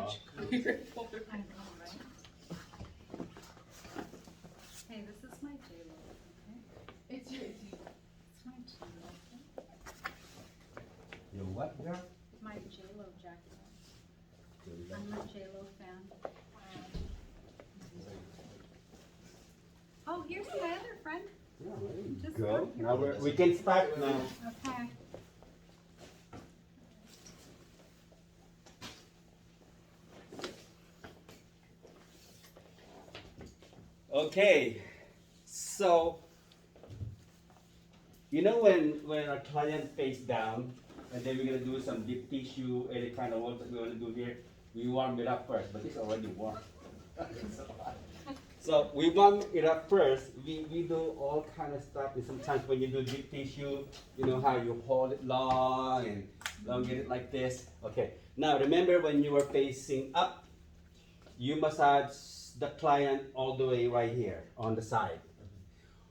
much. I know, right? Hey, this is my J-Lo, okay? It's your It's my J-Lo, okay? Your what, girl? My J-Lo jacket. I'm a J-Lo fan. Oh, here's my other friend. Yeah, there you Just go. one. Now we can start now. Okay. Okay, so you know when our client face down, and then we're gonna do some deep tissue, any kind of work that we want to do here, we warm it up first, but it's already warm. So we warm it up first. We do all kind of stuff. And sometimes when you do deep tissue, you know how you hold it long and elongate it like this. Okay. Now remember when you are facing up, you massage the client all the way right here on the side.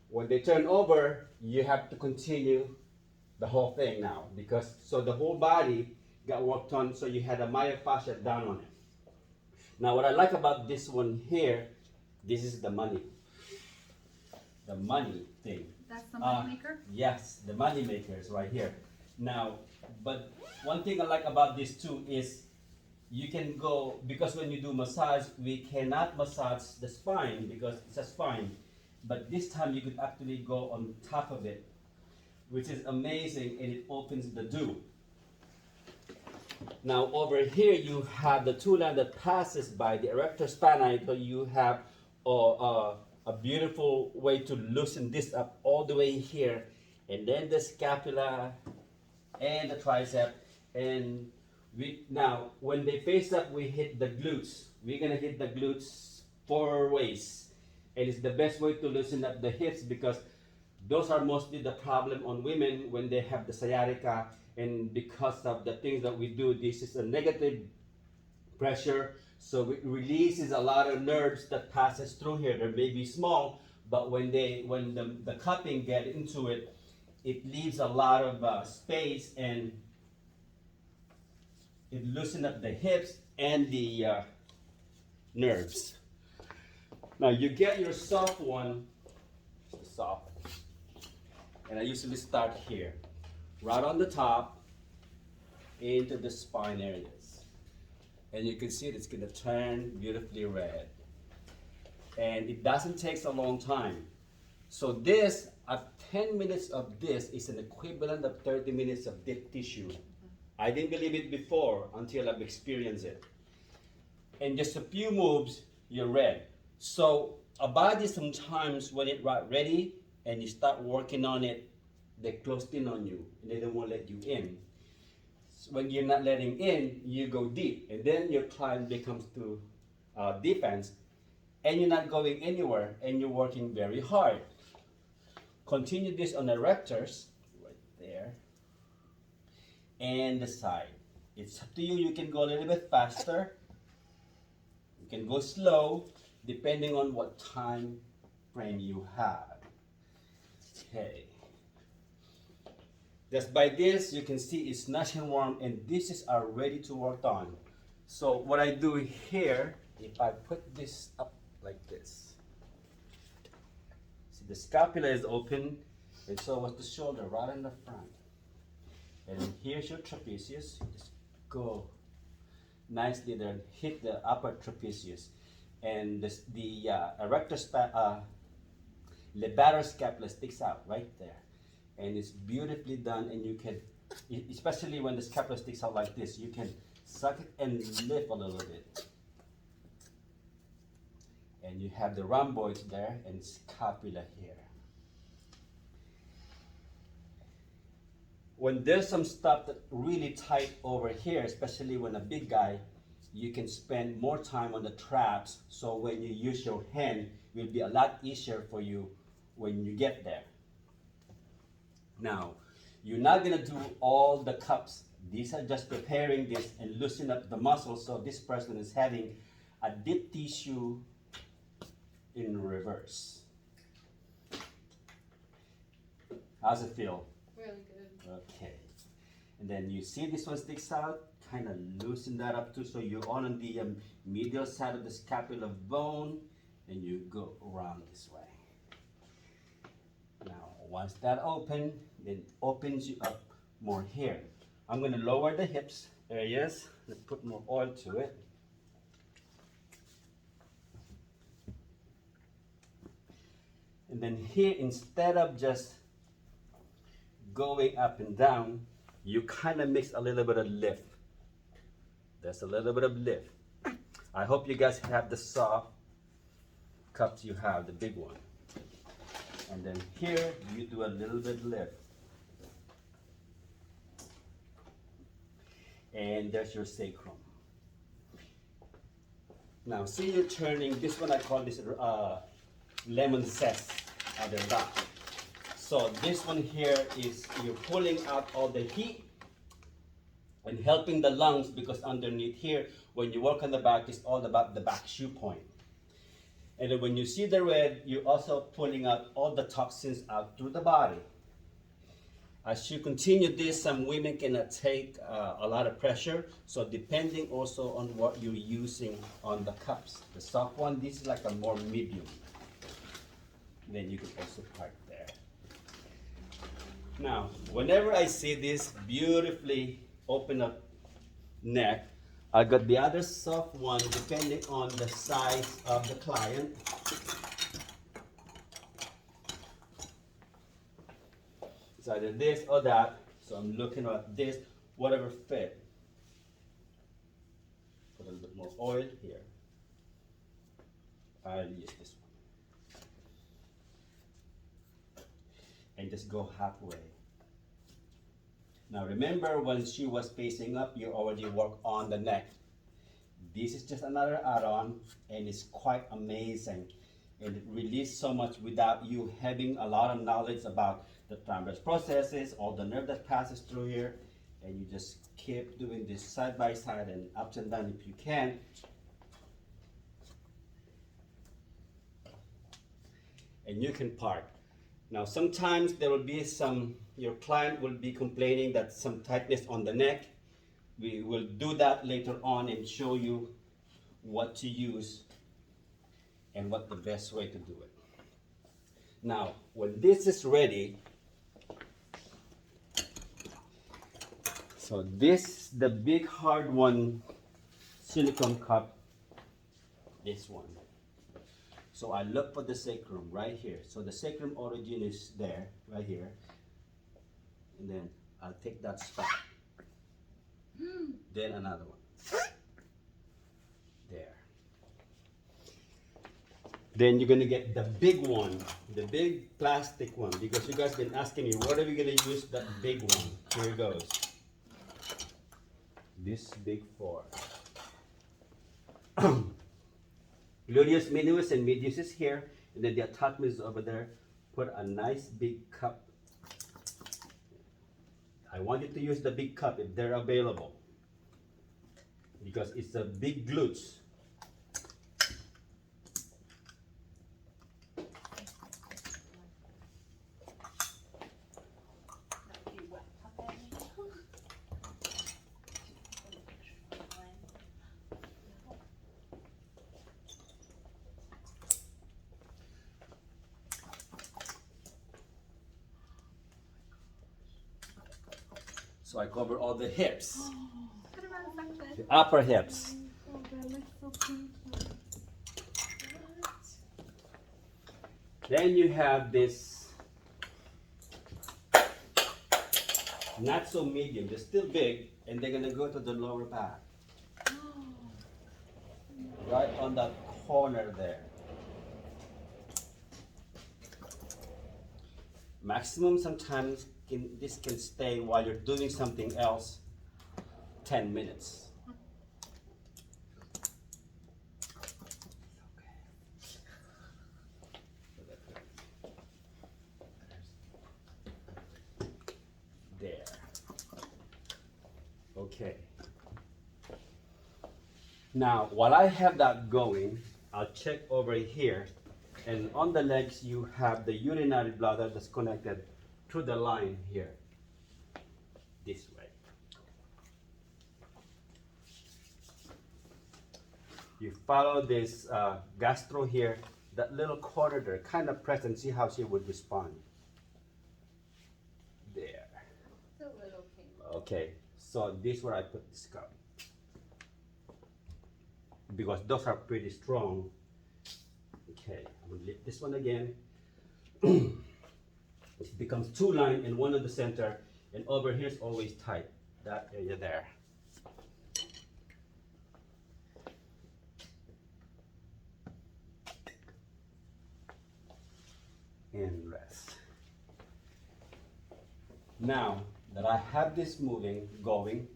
When they turn over, you have to continue the whole thing now because so the whole body got worked on. So you had a myofascia down on it. Now what I like about this one here, this is the money thing. That's the money maker? Yes, the money maker is right here. Now, but one thing I like about this too is you can go, because when you do massage, we cannot massage the spine because it's a spine. But this time you could actually go on top of it, which is amazing, and it opens the dew. Now over here you have the two line that passes by the erector spinae, so you have a beautiful way to loosen this up all the way here, and then the scapula and the tricep, and now when they face up we hit the glutes. We're gonna hit the glutes 4 ways, and it's the best way to loosen up the hips because those are mostly the problem on women when they have the sciatica, and because of the things that we do, this is a negative pressure, so it releases a lot of nerves that passes through here. They may be small, but when the cupping get into it, it leaves a lot of space, and it loosens up the hips and the nerves. Now you get your soft one, soft, and I usually start here, right on the top, into the spine areas. And you can see it's gonna turn beautifully red. And it doesn't take a long time. So this, at 10 minutes of this is an equivalent of 30 minutes of deep tissue. I didn't believe it before until I've experienced it. And just a few moves, you're red. So a body sometimes when it's ready and you start working on it, they close in on you and they don't want to let you in. So when you're not letting in, you go deep, and then your client becomes to defense, and you're not going anywhere, and you're working very hard. Continue this on the erectors, right there, and the side. It's up to you. You can go a little bit faster. You can go slow, depending on what time frame you have. Okay. Just by this, you can see it's nice and warm, and this is ready to work on. So what I do here, if I put this up like this, see the scapula is open, and so was the shoulder right in the front. And here's your trapezius. Just go nicely there, hit the upper trapezius, and the erector levator scapula sticks out right there. And it's beautifully done, and you can, especially when the scapula sticks out like this, you can suck it and lift a little bit. And you have the rhomboids there and scapula here. When there's some stuff that really tight over here, especially when a big guy, you can spend more time on the traps, so when you use your hand, it will be a lot easier for you when you get there. Now, you're not gonna do all the cups. These are just preparing this and loosen up the muscles, so this person is having a deep tissue in reverse. How's it feel? Really good. Okay. And then you see this one sticks out, kind of loosen that up too, so you're on the medial side of the scapula bone, and you go around this way. Now, once that open, then opens you up more here. I'm going to lower the hips areas. Let's put more oil to it. And then here, instead of just going up and down, you kind of mix a little bit of lift. There's a little bit of lift. I hope you guys have the soft cups you have, the big one. And then here, you do a little bit lift. And there's your sacrum. Now, see you're turning, this one I call this lemon zest at the back. So this one here is you're pulling out all the heat and helping the lungs, because underneath here, when you work on the back, it's all about the backshu point. And then when you see the red, you're also pulling out all the toxins out through the body. As you continue this, some women cannot take a lot of pressure. So depending also on what you're using on the cups. The soft one, this is like a more medium. Then you can also park there. Now, whenever I see this beautifully open up neck, I got the other soft one depending on the size of the client. It's either this or that, so I'm looking at this, whatever fit. Put a little bit more oil here. I'll use this one. And just go halfway. Now remember, when she was facing up, you already worked on the neck. This is just another add-on, and it's quite amazing. And it releases so much without you having a lot of knowledge about the transverse processes, all the nerve that passes through here, and you just keep doing this side by side and up and down if you can. And you can park. Now sometimes there will be your client will be complaining that some tightness on the neck. We will do that later on and show you what to use and what the best way to do it. Now, when this is ready, so this, the big hard one, silicone cup, this one. So I look for the sacrum right here. So the sacrum origin is there, right here. And then I'll take that spot. Then another one. There. Then you're gonna get the big one, the big plastic one, because you guys been asking me, what are we gonna use that big one? Here it goes. This big four. Gluteus minimus and medius is here, and then the attachment is over there. Put a nice big cup. I want you to use the big cup if they're available, because it's a big glutes. So I cover all the hips, the upper hips. Then you have this, not so medium, they're still big, and they're gonna go to the lower back. Right on that corner there. Maximum sometimes this can stay while you're doing something else 10 minutes. There. Okay. Now, while I have that going, I'll check over here. And on the legs, you have the urinary bladder that's connected through the line here, this way. You follow this gastro here, that little corner there, kind of press and see how she would respond. There. It's a little pain. Okay, so this is where I put this cup. Because those are pretty strong. Okay, I'm gonna lift this one again. It becomes two lines and one in the center, and over here is always tight. That area there. And rest. Now that I have this going,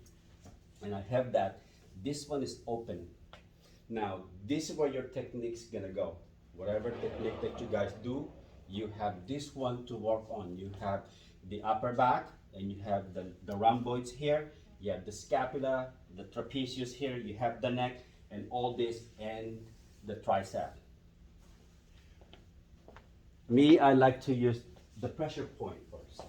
and I have that, this one is open. Now, this is where your technique's gonna go. Whatever technique that you guys do, you have this one to work on. You have the upper back, and you have the rhomboids here, you have the scapula, the trapezius here, you have the neck, and all this, and the tricep. Me, I like to use the pressure point first.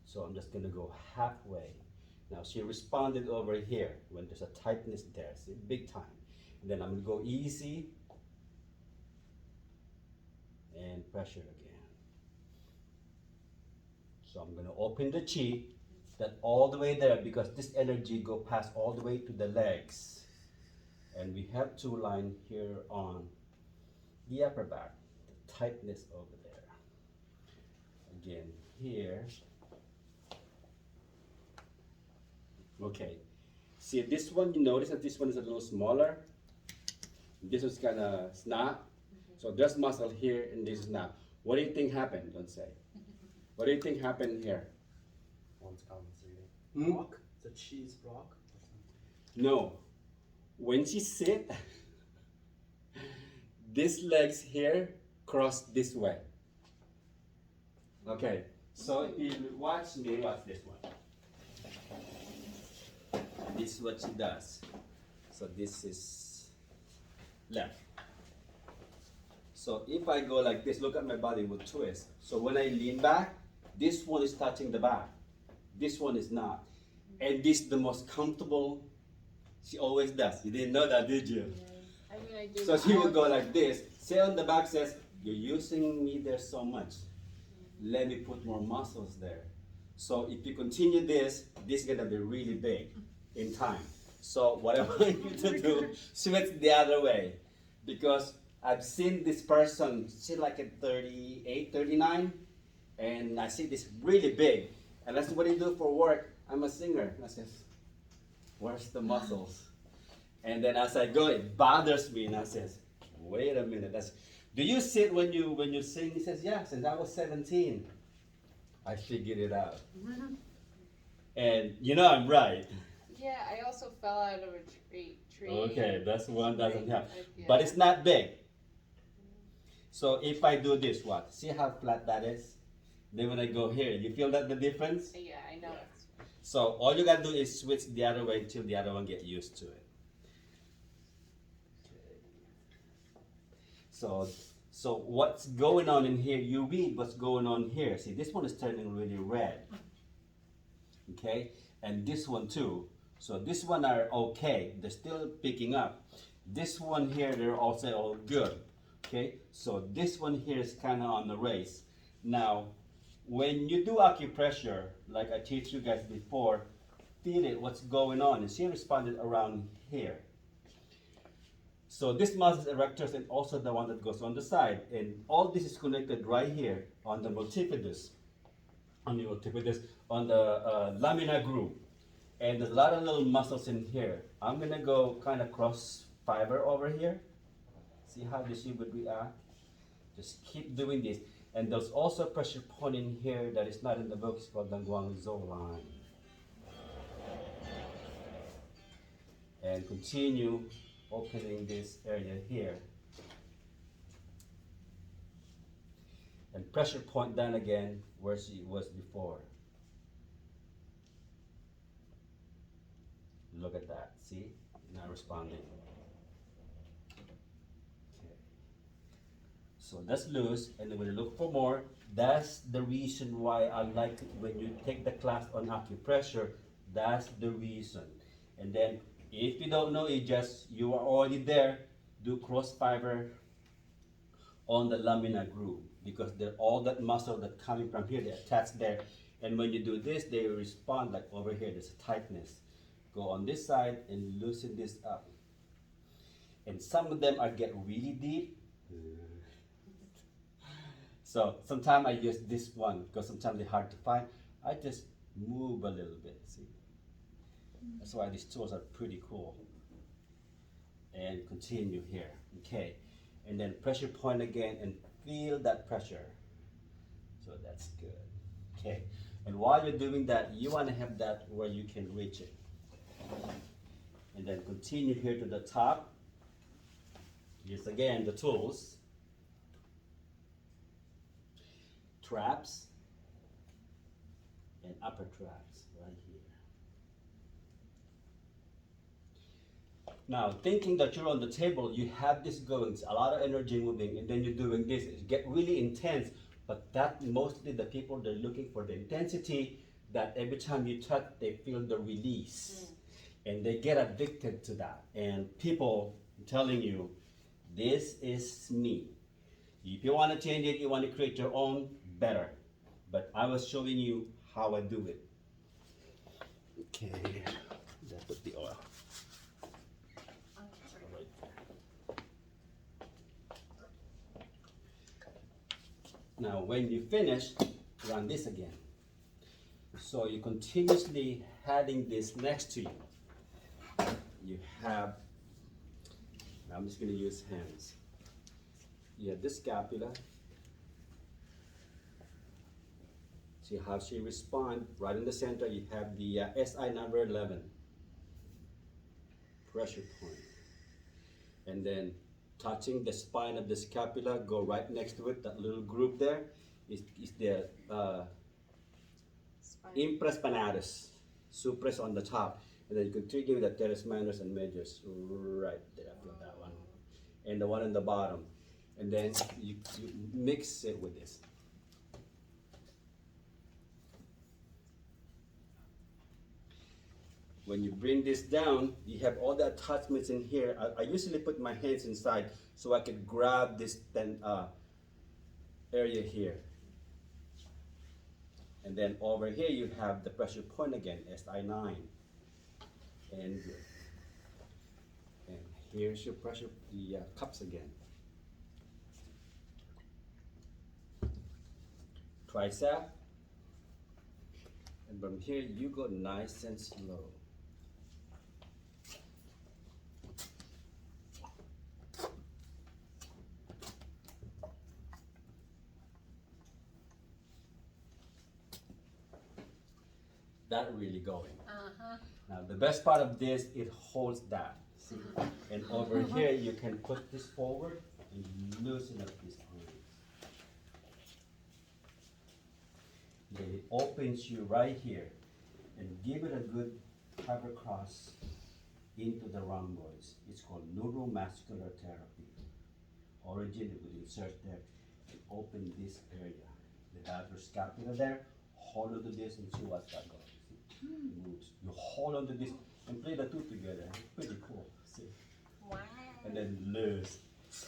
So I'm just gonna go halfway. Now she responded over here when there's a tightness there, see, big time. And then I'm gonna go easy and pressure again. So I'm gonna open the chi, that all the way there, because this energy go past all the way to the legs. And we have two lines here on the upper back, the tightness over there. Again, here. Okay, see this one, you notice that this one is a little smaller. This one's kind of snap. So there's muscle here and this is not. What do you think happened? Don't say. What do you think happened here? One's compensating. Hmm? It's a cheese block. No. When she sit, this legs here cross this way. Okay, so if you watch me, watch this one. This is what she does. So this is left. So if I go like this, look at my body will twist. So when I lean back, this one is touching the back. This one is not. And this is the most comfortable she always does. You didn't know that, did you? I mean, I do. So she would go like this. Say on the back says, you're using me there so much. Let me put more muscles there. So if you continue this is gonna be really big in time. So what I want you to do, switch the other way. Because I've seen this person, she's like at 38, 39, and I see this really big. And that's what I do for work. I'm a singer. I says, where's the muscles? And then as I go, it bothers me, and I says, wait a minute. Do you sit when you sing? He says, yeah, since I was 17, I figured it out. And you know I'm right. Yeah, I also fell out of a tree. Okay, that's one doesn't have. Yeah. But it's not big. So if I do this, what? See how flat that is? Then when I go here, you feel that the difference? Yeah, I know. So all you gotta do is switch the other way until the other one get used to it. Okay. So what's going on in here? You read what's going on here. See, this one is turning really red. Okay, and this one too. So this one are okay. They're still picking up. This one here, they're also all good. Okay, so this one here is kind of on the race. Now, when you do acupressure, like I teach you guys before, feel it, what's going on. And she responded around here. So this muscle erectors and also the one that goes on the side. And all this is connected right here on the multifidus. On the lamina groove. And there's a lot of little muscles in here. I'm gonna go kind of cross fiber over here. See how the she would react? Just keep doing this. And there's also a pressure point in here that is not in the book. It's called the Guangzhou line. And continue opening this area here. And pressure point down again where she was before. Look at that, see? Not responding. Okay. So that's loose, and then when you look for more, That's the reason why I like it when you take the class on acupressure. That's the reason. And then if you don't know, you are already there. Do cross fiber on the lamina groove because all that muscle that coming from here, they attach there. And when you do this, they respond like over here. There's a tightness. Go on this side and loosen this up. And some of them are get really deep. So sometimes I use this one because sometimes they're hard to find. I just move a little bit, see? That's why these tools are pretty cool. And continue here, okay? And then pressure point again and feel that pressure. So that's good, okay? And while you're doing that, you wanna have that where you can reach it. And then continue here to the top. Here's again the tools. Traps and upper traps right here. Now, thinking that you're on the table, you have this going, a lot of energy moving, and then you're doing this. It get really intense, but that mostly the people, they're looking for the intensity that every time you touch, they feel the release. And they get addicted to that. And people, I'm telling you, this is me. If you want to change it, you want to create your own, better. But I was showing you how I do it. Okay, let's put the oil. Right there. Now, when you finish, run this again. So you continuously having this next to you. You have, I'm just going to use hands. You have this scapula. See how she responds. Right in the center, you have the SI number 11. Pressure point. And then touching the spine of the scapula, go right next to it, that little group there is the impress spinatus. Suppress on the top. And then you continue with the teres minors and majors right there. I feel that one. And the one on the bottom. And then you mix it with this. When you bring this down, you have all the attachments in here. I usually put my hands inside so I could grab this area here. And then over here you have the pressure point again, SI9. And good. And here's your pressure, the cups again. Tricep. And from here you go nice and slow. That really going. Now the best part of this, it holds that. See? And over here you can put this forward and loosen up these grooves. Then it opens you right here and give it a good hypercross into the rhomboids. It's called neuromuscular therapy. Origin, it would insert there and open this area. They have your scapula there. Hold on to this and see what's that going. Moves. You hold on to this and play the two together. Pretty cool. See? Wow. And then loose.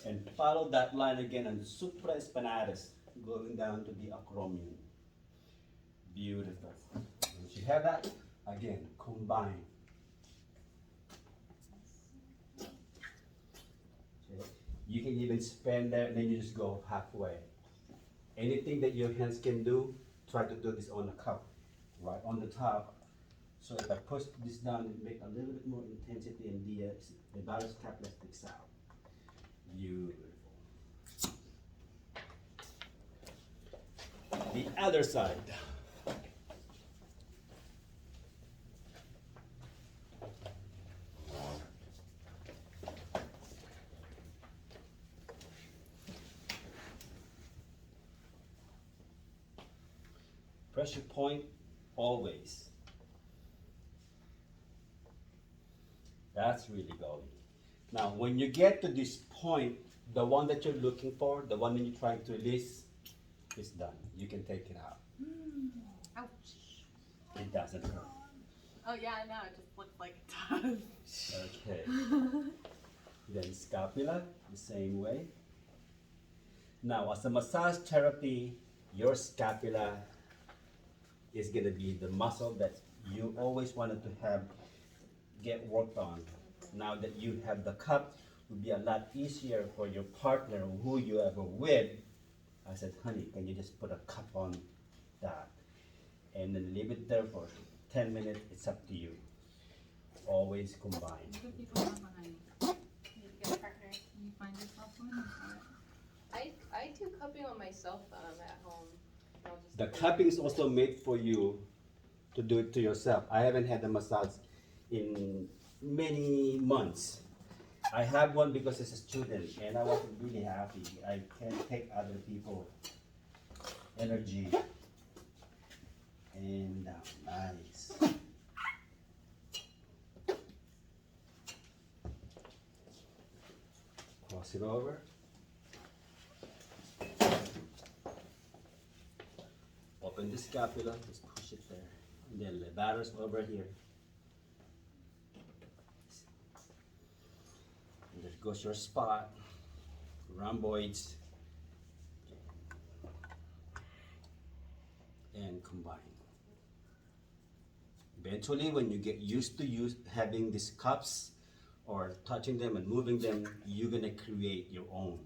And follow that line again and supraspinatus going down to the acromion. Beautiful. Once you have that, again, combine. Okay. You can even spend there and then you just go halfway. Anything that your hands can do, try to do this on the cup, right on the top. So if I push this down, it make a little bit more intensity and the balance scapula sticks out. Beautiful. The other side. Pressure point always. That's really going. Now, when you get to this point, the one that you're looking for, the one that you're trying to release, It's done. You can take it out. Ouch. It doesn't hurt. Oh yeah, I know. It just looks like it does. Okay. Then scapula, the same way. Now, as a massage therapy, your scapula is gonna be the muscle that you always wanted to have get worked on. Now that you have the cup, it will be a lot easier for your partner who you ever with. I said, honey, can you just put a cup on that? And then leave it there for 10 minutes, it's up to you. Always combine. What do people have behind you? Need to get a partner. You find yourself one or what? I do cupping on my cell phone at home. I'll just The cupping is also made for you to do it to yourself. I haven't had a massage in many months. I have one because as a student and I wasn't really happy. I can't take other people's energy. And nice. Cross it over. Open the scapula, just push it there. And then the batter's over here. And there goes your spot. Rhomboids. And combine. Eventually, when you get used to having these cups or touching them and moving them, you're gonna create your own.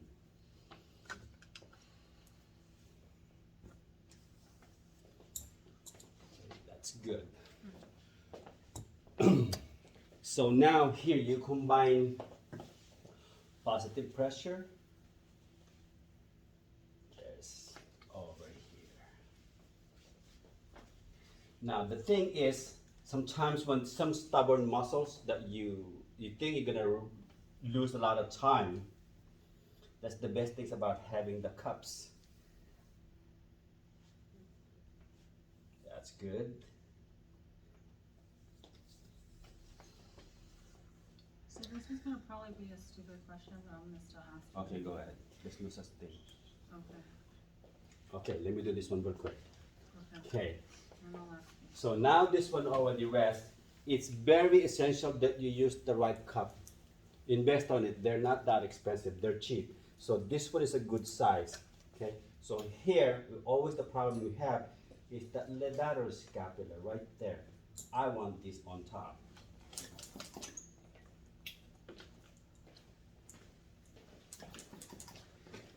That's good. So now here you combine positive pressure. There's over here. Now the thing is, sometimes when some stubborn muscles that you think you're gonna lose a lot of time, that's the best things about having the cups. That's good. So this is gonna probably be a stupid question, but I'm gonna still ask you. Okay, go ahead. There's no such thing. Okay, Okay, let me do this one real quick. okay, Okay, and I'll ask you. so now this one already rests. It's very essential that you use the right cup. Invest on it. They're not that expensive. They're cheap. So this one is a good size. Okay. So here, always the problem we have is that lateral scapula right there. I want this on top.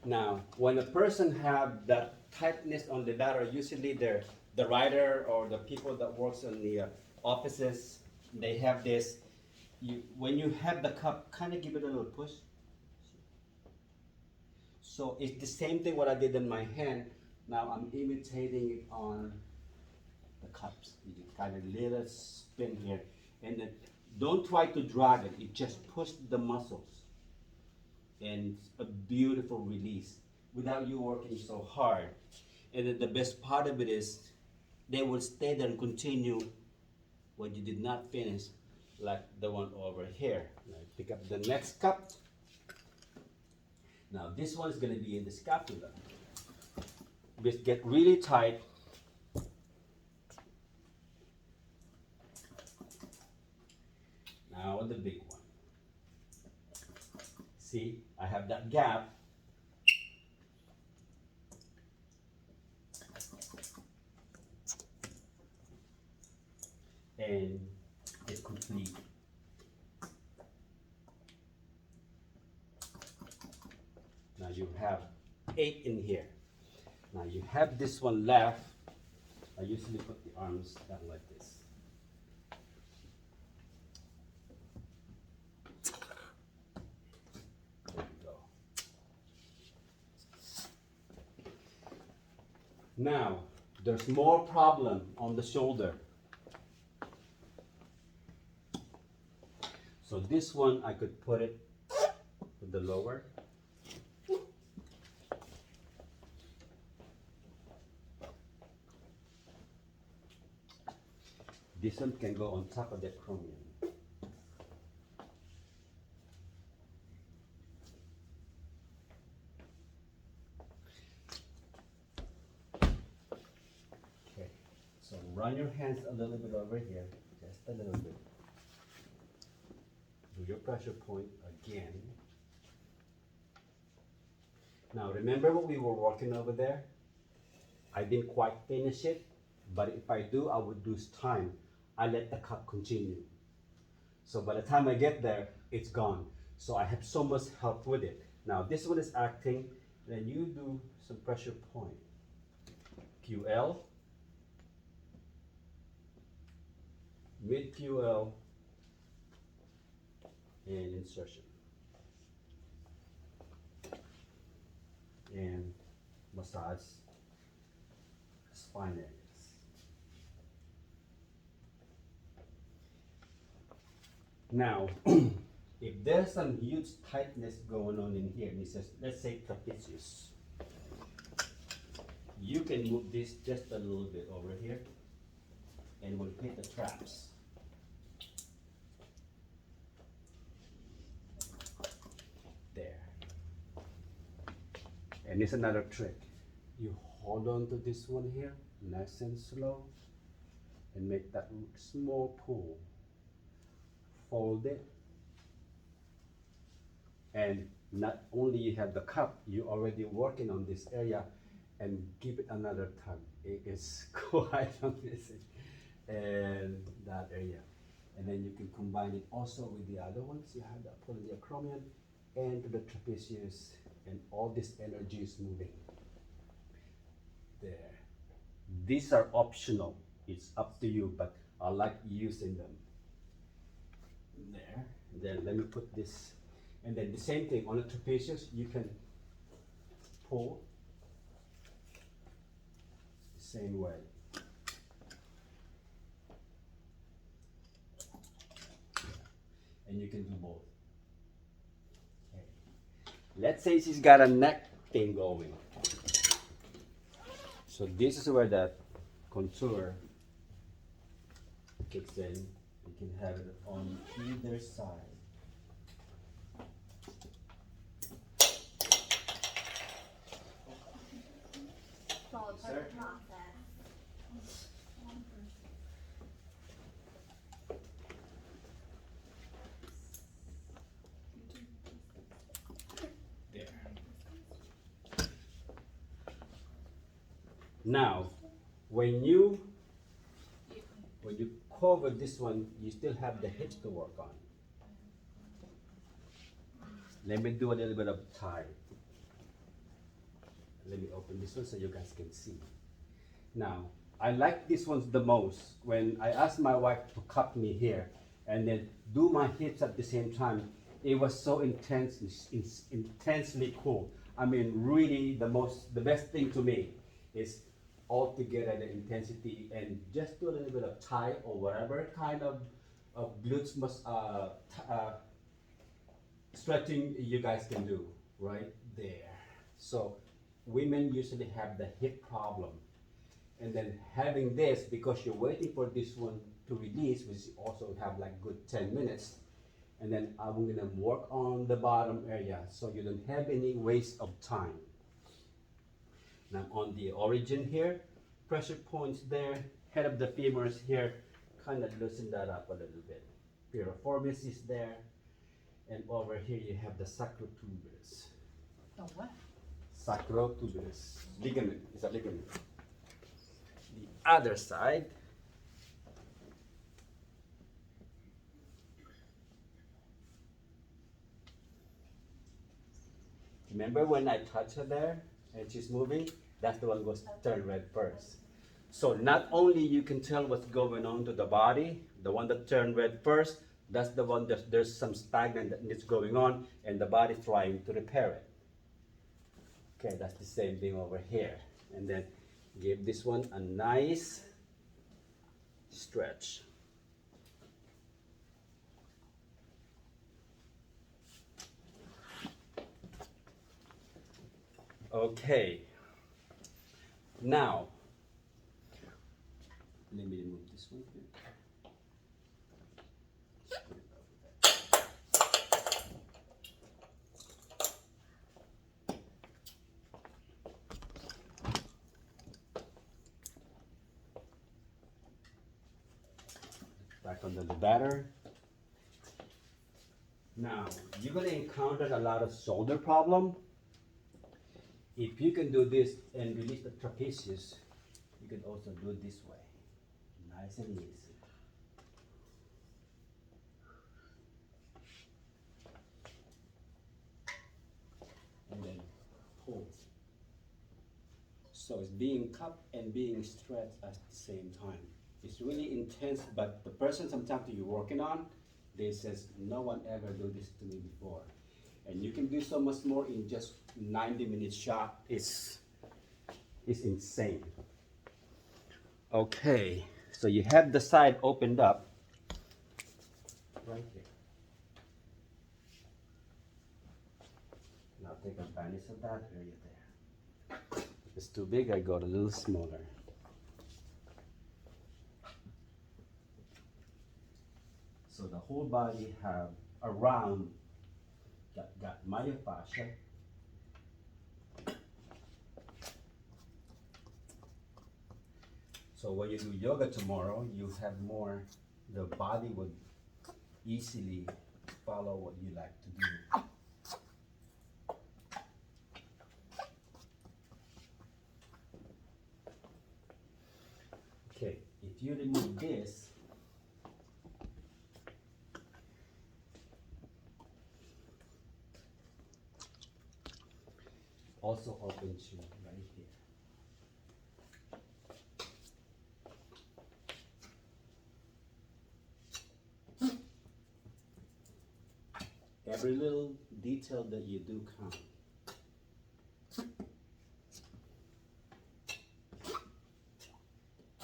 Now, when a person have that tightness on the lateral, usually the writer or the people that works in the offices, they have this. When you have the cup, kind of give it a little push. So it's the same thing what I did in my hand. Now I'm imitating it on the cups. You kind of little spin here, and then don't try to drag it. You just push the muscles, and it's a beautiful release without you working so hard. And then the best part of it is they will stay there and continue what you did not finish, like the one over here. Now pick up the next cup. Now this one is going to be in the scapula. Just get really tight. Now the big one. See, I have that gap. And it's complete. Now you have 8 in here. Now you have this one left. I usually put the arms down like this. There you go. Now, there's more problem on the shoulder. So this one, I could put it with the lower. This one can go on top of the chromium. your hands a little bit over here, just a little bit. Do your pressure point again. Now remember what we were working over there? I didn't quite finish it, but if I do, I would lose time. I let the cup continue. So by the time I get there, it's gone. So I have so much help with it. Now this one is acting, then you do some pressure point. QL, mid QL, and insertion. And massage spine areas. Now, if there's some huge tightness going on in here, this is, let's say trapezius, you can move this just a little bit over here and we'll hit the traps. There. And it's another trick. You hold on to this one here, nice and slow, and make that small pull. Fold it, and not only you have the cup, you're already working on this area, and give it another tug. It is quite amazing. And that area. And then you can combine it also with the other ones. You have the polyacromion and the trapezius, and all this energy is moving. There. These are optional. It's up to you, but I like using them. There. Then let me put this, and then the same thing on the trapezius. You can pull the same way. And you can do both. Okay. Let's say she's got a neck thing going. So this is where that contour kicks in. You can have it on either side. It's all a part Sir? of the process. There. Now, when you cover this one, you still have the hips to work on. Let me do a little bit of tie. Let me open this one so you guys can see. Now, I like this ones the most. When I asked my wife to cup me here and then do my hips at the same time, it was so intense, intensely cool. I mean, really the best thing to me is all together the intensity, and just do a little bit of tie or whatever kind of glutes stretching you guys can do right there. So women usually have the hip problem, and then having this, because you're waiting for this one to release, which also have like good 10 minutes, and then I'm gonna work on the bottom area so you don't have any waste of time. Now on the origin here, pressure points there, head of the femurs here, kind of loosen that up a little bit. Piriformis is there, and over here you have the sacrotuberous. The what? Sacrotuberous ligament is a ligament. The other side, remember when I touch her there and she's moving? That's the one was turned red first. So not only you can tell what's going on to the body, the one that turned red first, that's the one that there's some stagnant that needs going on, and the body trying to repair it. Okay, that's the same thing over here. And then give this one a nice stretch. Okay. Now, let me remove this one here. Back under the batter. Now, you're gonna encounter a lot of shoulder problem. If you can do this and release the trapezius, you can also do it this way. Nice and easy. And then pull. So it's being cupped and being stretched at the same time. It's really intense, but the person sometimes you're working on, they says, no one ever do this to me before. And you can do so much more in just 90-minute shot. It's insane. Okay, so you have the side opened up right here. Now take advantage of that area there. If it's too big, I go a little smaller. So the whole body have around got myofascia. So when you do yoga tomorrow, you have more, the body would easily follow what you like to do. Okay, if you remove this, also opens you right here. Every little detail that you do count.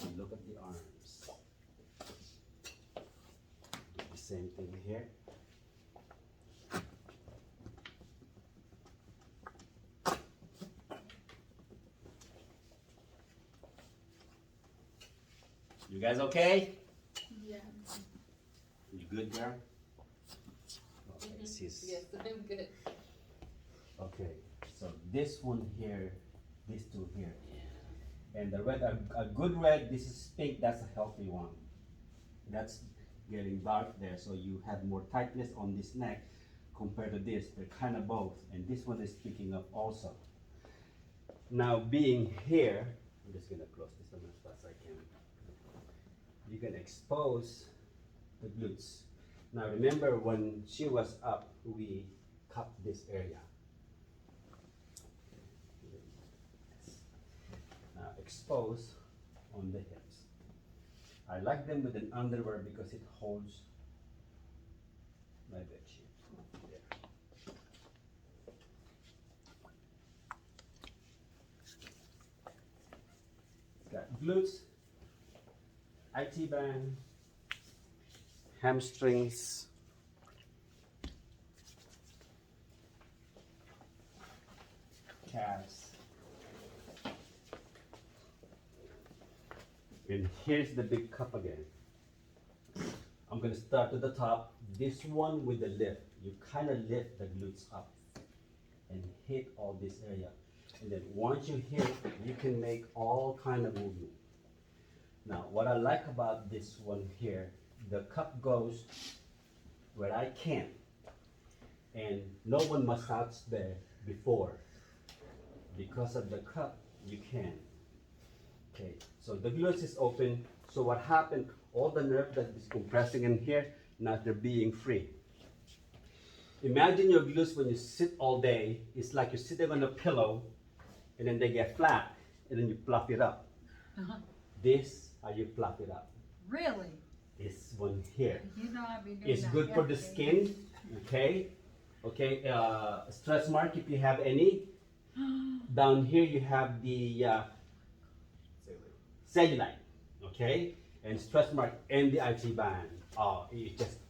And look at the arms. Do the same thing here. You guys okay? Yeah. You good, girl? Okay, sis. Yes, I'm good. Okay, so this one here, these two here. And the red, a good red, this is pink, that's a healthy one. That's getting dark there, so you have more tightness on this neck compared to this. They're kind of both, and this one is picking up also. Now being here, I'm just gonna close this one as fast as I can. You can expose the glutes. Now remember when she was up, we cupped this area. Now expose on the hips. I like them with an underwear because it holds my bed sheet. There. Got glutes, IT band, hamstrings, calves. And here's the big cup again. I'm gonna start at the top. This one with the lift. You kind of lift the glutes up and hit all this area. And then once you hit, you can make all kind of movement. Now, what I like about this one here, the cup goes where I can't. And no one massaged there before. Because of the cup, you can. Okay, so the glutes is open. So what happened, all the nerve that is compressing in here, now they're being free. Imagine your glutes when you sit all day, it's like you're sitting on a pillow and then they get flat and then you fluff it up. This, how you fluff it up. Really? This one here. You know I've been doing It's that good for the every day. skin, okay? Okay, stretch mark if you have any. Down here you have the cellulite, okay? And stretch mark and the IT band.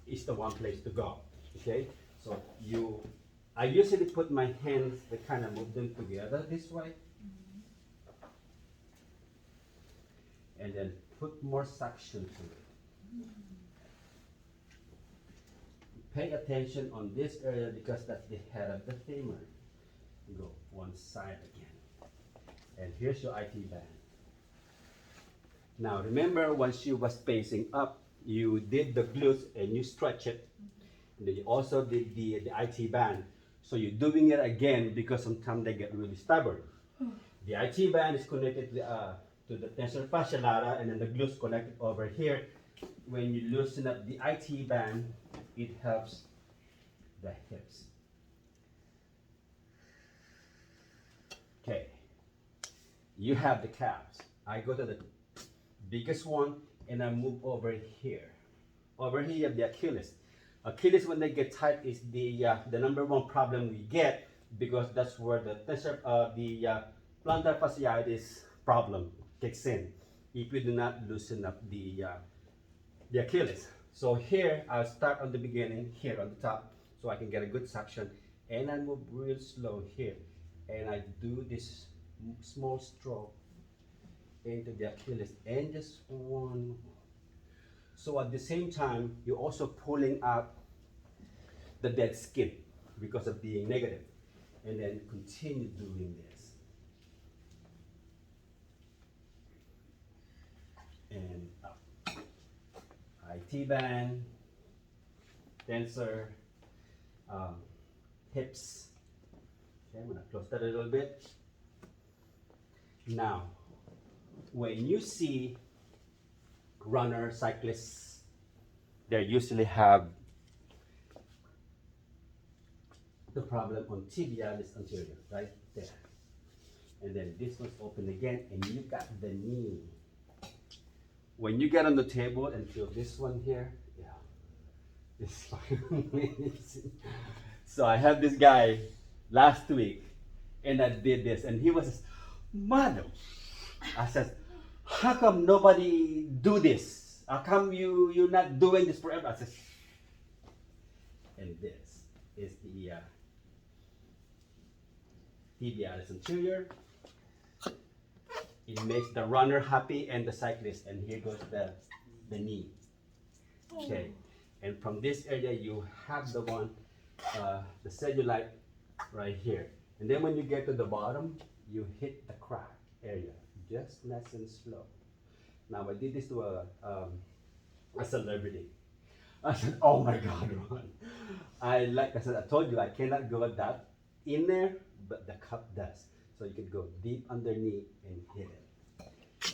It's the one place to go, okay? So I usually put my hands, they kind of move them together this way. And then put more suction to it. Pay attention on this area because that's the head of the femur. Go one side again. And here's your IT band. Now remember when she was facing up, you did the glutes and you stretch it. And then you also did the IT band. So you're doing it again because sometimes they get really stubborn. The IT band is connected to the tensor fascia lata, and then the glutes connected over here. When you loosen up the IT band, it helps the hips. Okay, you have the calves. I go to the biggest one and I move over here. Over here you have the Achilles. Achilles, when they get tight, is the number one problem we get, because that's where the plantar fasciitis problem kicks in if you do not loosen up the Achilles. So here I'll start on the beginning here on the top so I can get a good suction, and I move real slow here, and I do this small stroke into the Achilles and just one. So at the same time, you're also pulling out the dead skin because of being negative, and then continue doing this. And up. IT band, tensor, hips. Okay, I'm gonna close that a little bit. Now, when you see runner, cyclists, they usually have the problem on tibialis anterior, right there. And then this one's open again, and you got the knee. When you get on the table and feel this one here, yeah, it's fucking amazing. So I have this guy last week, and I did this, and he was, mother. I said, how come nobody do this? How come you're not doing this forever? I said, and this is the Tibialis anterior. It makes the runner happy and the cyclist. And here goes the knee. Okay, and from this area you have the one, the cellulite right here. And then when you get to the bottom, you hit the crack area, just nice and slow. Now I did this to a celebrity. I said, oh my God, Ron. I said, I told you I cannot go that in there, but the cup does. So you can go deep underneath and hit it.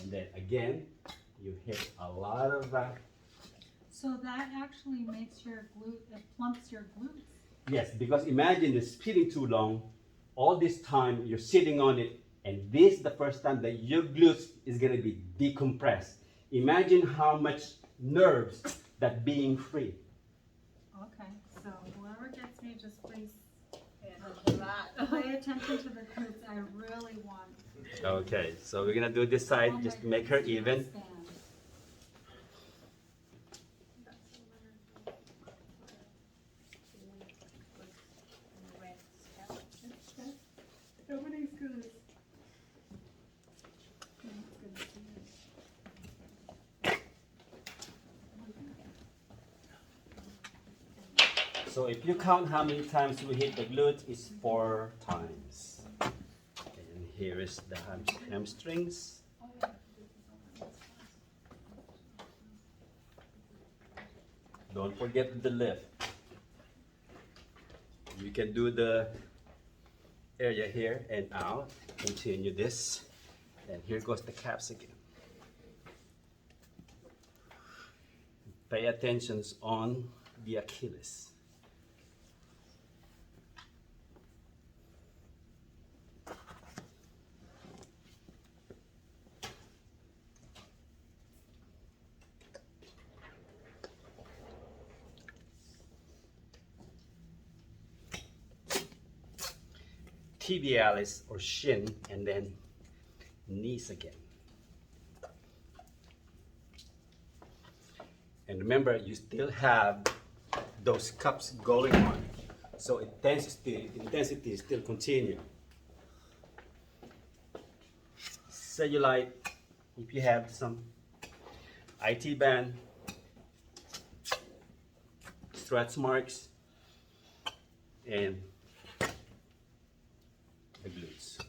And then again, you hit a lot of So that actually makes your glute, it plumps your glutes. yes, because imagine you're sitting too long, all this time you're sitting on it, and this is the first time that your glutes is gonna be decompressed. Imagine how much nerves that being free. Okay, so whoever gets me, just please Pay attention to that. pay attention to the glutes. I really want. Okay, so we're gonna do this side just to make her even. Expand. Nobody's good. So if you count how many times we hit the glute, it's 4 times. And here is the hamstrings. Don't forget the lift. You can do the area here and out. Continue this. And here goes the calves again. Pay attention on the Achilles. Tibialis or shin, and then knees again. And remember, you still have those cups going on, so intensity still continue. Cellulite, if you have some IT band, stretch marks, and the glutes.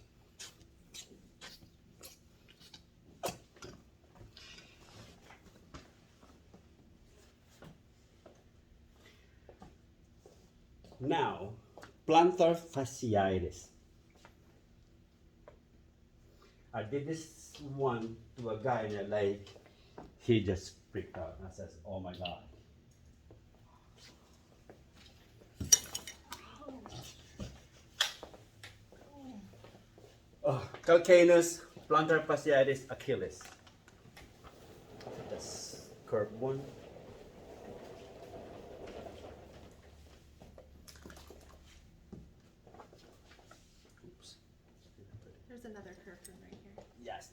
Now, plantar fasciitis. I did this one to a guy in the lake. He just freaked out. I says, "Oh my God." Oh, calcaneus, plantar fasciitis, Achilles. That's curve one. Oops. There's another curve from right here. Yes.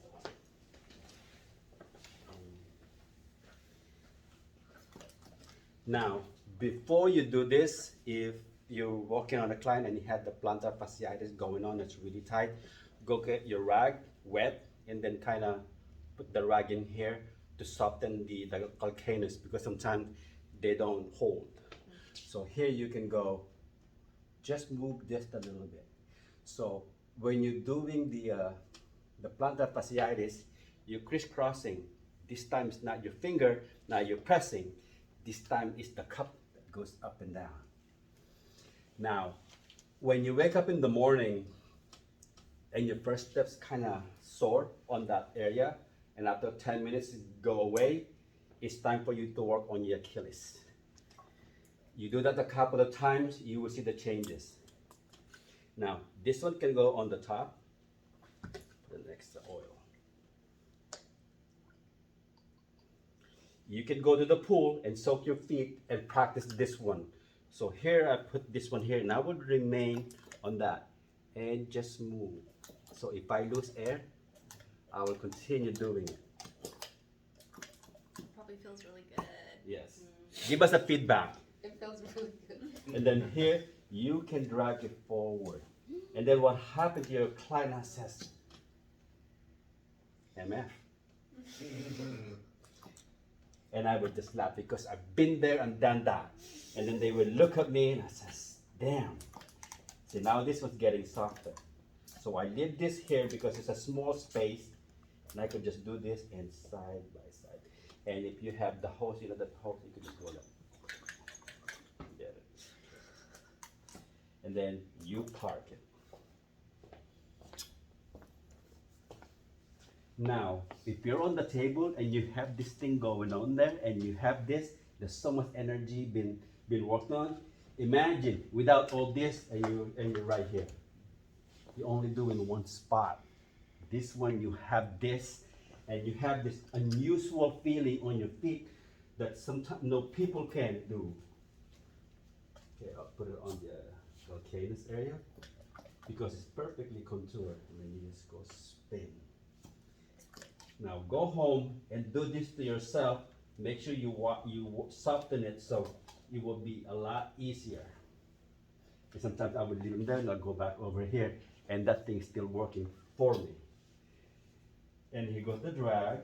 Now, before you do this, if you're walking on a client and you have the plantar fasciitis going on, it's really tight, go get your rag wet and then kind of put the rag in here to soften the calcaneus because sometimes they don't hold. So here you can go, just move just a little bit. So when you're doing the plantar fasciitis, you're crisscrossing. This time it's not your finger, now you're pressing. This time it's the cup that goes up and down. Now, when you wake up in the morning and your first steps kind of sore on that area, and after 10 minutes go away, it's time for you to work on your Achilles. You do that a couple of times, you will see the changes. Now, this one can go on the top, the next oil. You can go to the pool and soak your feet and practice this one. So here I put this one here and I would remain on that and just move. So if I lose air, I will continue doing it. Probably feels really good. Yes. Give us a feedback. It feels really good. And then here, you can drag it forward. And then what happens to your client says, MF. And I would just laugh because I've been there and done that. And then they would look at me and I says, damn. See, now this was getting softer. So I did this here because it's a small space and I could just do this and side by side. And if you have the hose, you know that hose, you can just go like, get it. And then you park it. Now, if you're on the table and you have this thing going on there and you have this, there's so much energy been worked on. Imagine without all this and you're right here. You only do in one spot. This one you have this and you have this unusual feeling on your feet that sometimes no people can do. Okay, I'll put it on the calcaneus area because it's perfectly contoured and then you just go spin. Now go home and do this to yourself. Make sure you soften it so it will be a lot easier. And sometimes I would leave them there and I'll go back over here and that thing's still working for me. And here goes the drag.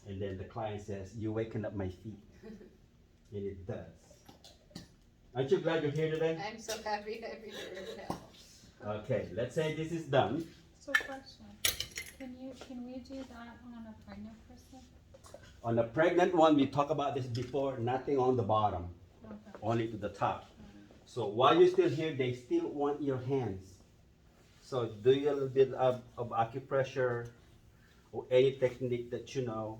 And then the client says, "You're waking up my feet." And it does. Aren't you glad you're here today? I'm so happy I'm here now. Okay, let's say this is done. So question, can we do that on a pregnant person? On the pregnant one, we talked about this before, nothing on the bottom, Okay. only to the top. So while you're still here, they still want your hands. So do a little bit of acupressure or any technique that you know.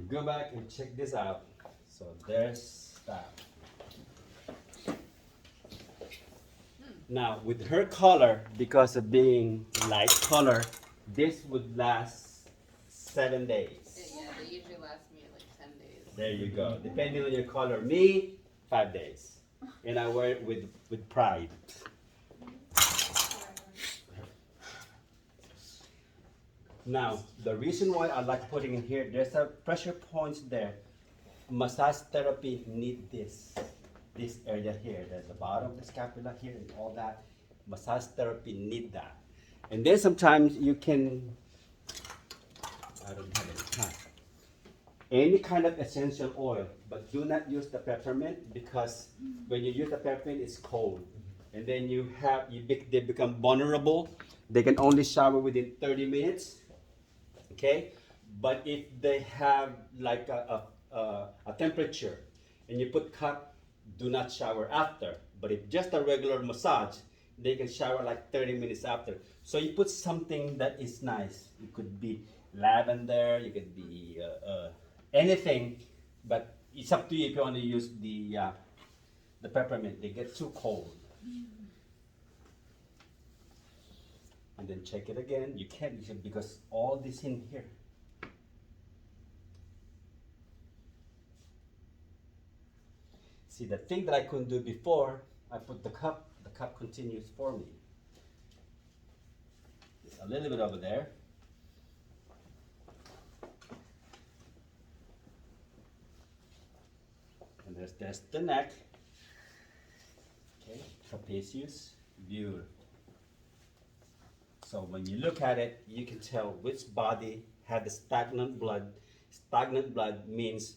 Go back and check this out. So there's that. Now with her color, because of being light color, this would last 7 days. Yeah, they usually last me like 10 days. There you go. Depending on your color. Me, 5 days. And I wear it with pride. Now, the reason why I like putting in here, there's a pressure points there. Massage therapy need this. this area here, the bottom of the scapula here, and all that. Massage therapy need that. And then sometimes you can, I don't have any time. Any kind of essential oil, but do not use the peppermint because when you use the peppermint, it's cold. And then they become vulnerable. They can only shower within 30 minutes, okay? But if they have like a temperature and you put cup, do not shower after. But if just a regular massage, they can shower like 30 minutes after. So you put something that is nice. It could be lavender, it could be anything, but it's up to you if you want to use the peppermint. They get too cold. And then check it again. You can't use it because all this in here. See, the thing that I couldn't do before, I put the cup continues for me. Just a little bit over there. And there's the neck. Okay, trapezius, beautiful. So when you look at it, you can tell which body had the stagnant blood. Stagnant blood means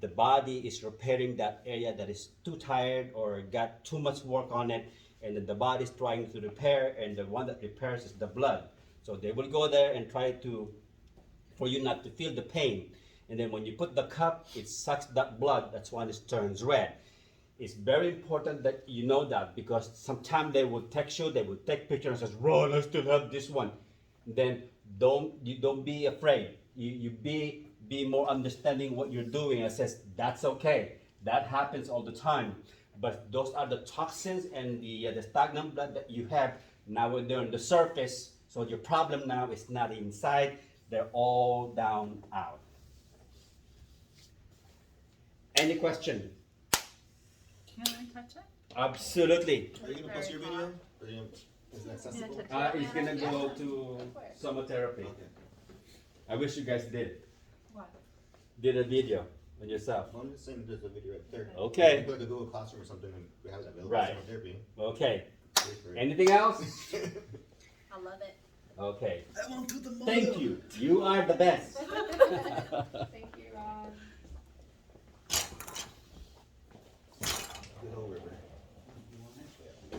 the body is repairing that area that is too tired or got too much work on it, and then the body is trying to repair, and the one that repairs is the blood. So they will go there and try to, for you not to feel the pain. And then when you put the cup, it sucks that blood, that's why it turns red. It's very important that you know that because sometimes they will text you, they will take pictures and says, Ron, I still have this one. Then don't be afraid. You be more understanding what you're doing and says, that's okay. That happens all the time. But those are the toxins and the stagnant blood that you have now when they're on the surface. So your problem now is not inside, they're all down out. Any question? Can I touch it? Absolutely. Are you gonna post your video? Or is it accessible? It's gonna go to somotherapy. Okay. I wish you guys did What? a video on yourself. Well, I'm just saying there's a video right there. Okay. You can go to the Google Classroom or something and we have that available. Right. Therapy. Okay. Pay for it. Anything else? I love it. Okay. I want to the mother. Thank you. You are the best. Thank you, Ron. Get over it.